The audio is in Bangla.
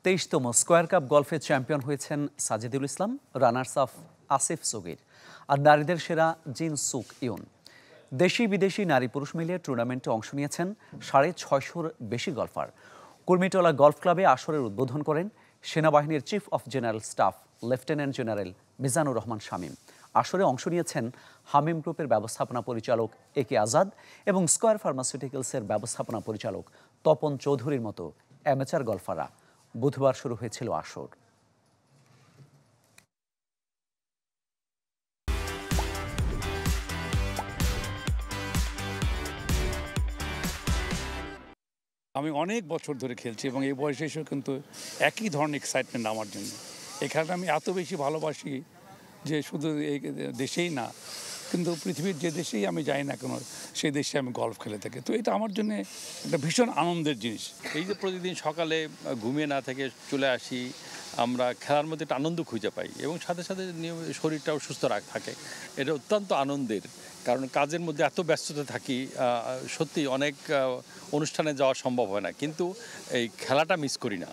23তম স্কয়ার কাপ গলফে চ্যাম্পিয়ন হয়েছেন সাজিদুল ইসলাম, রানার্স আপ আসিফ সগির আর নারীদের সেরা জিন সুক ইউন। দেশি বিদেশি নারী পুরুষ মিলিয়ে টুর্নামেন্টে অংশ নিয়েছেন 650-র বেশি গলফার। কুর্মিটোলা গলফ ক্লাবে আসরের উদ্বোধন করেন সেনাবাহিনীর chief of general staff lieutenant general Mizanur Rahman Shamim. আসরে অংশ নিয়েছেন হামিম গ্রুপের ব্যবস্থাপনা পরিচালক একে আজাদ এবং স্কয়ার ফার্মাসিউটিক্যালসের ব্যবস্থাপনা পরিচালক তপন চৌধুরীর মতো অ্যামেচার গলফাররা। বুধবার শুরু হয়েছিল আসর। আমি অনেক বছর ধরে খেলছি এবং এই বয়সে এসেও কিন্তু একই ধরনের এক্সাইটমেন্ট আমার জন্য। এই খেলাটা আমি এত বেশি ভালোবাসি যে শুধু এই দেশেই না, কিন্তু পৃথিবীর যে দেশেই আমি যাই না কেন সেই দেশে আমি গলফ খেলে থাকি। তো এটা আমার জন্য একটা ভীষণ আনন্দের জিনিস। এই যে প্রতিদিন সকালে ঘুমিয়ে না থেকে চলে আসি, আমরা খেলার মধ্যে একটা আনন্দ খুঁজে পাই এবং সাথে সাথে শরীরটাও সুস্থ থাকে। এটা অত্যন্ত আনন্দের, কারণ কাজের মধ্যে এত ব্যস্ততা থাকি, সত্যি অনেক অনুষ্ঠানে যাওয়া সম্ভব হয় না, কিন্তু এই খেলাটা মিস করি না।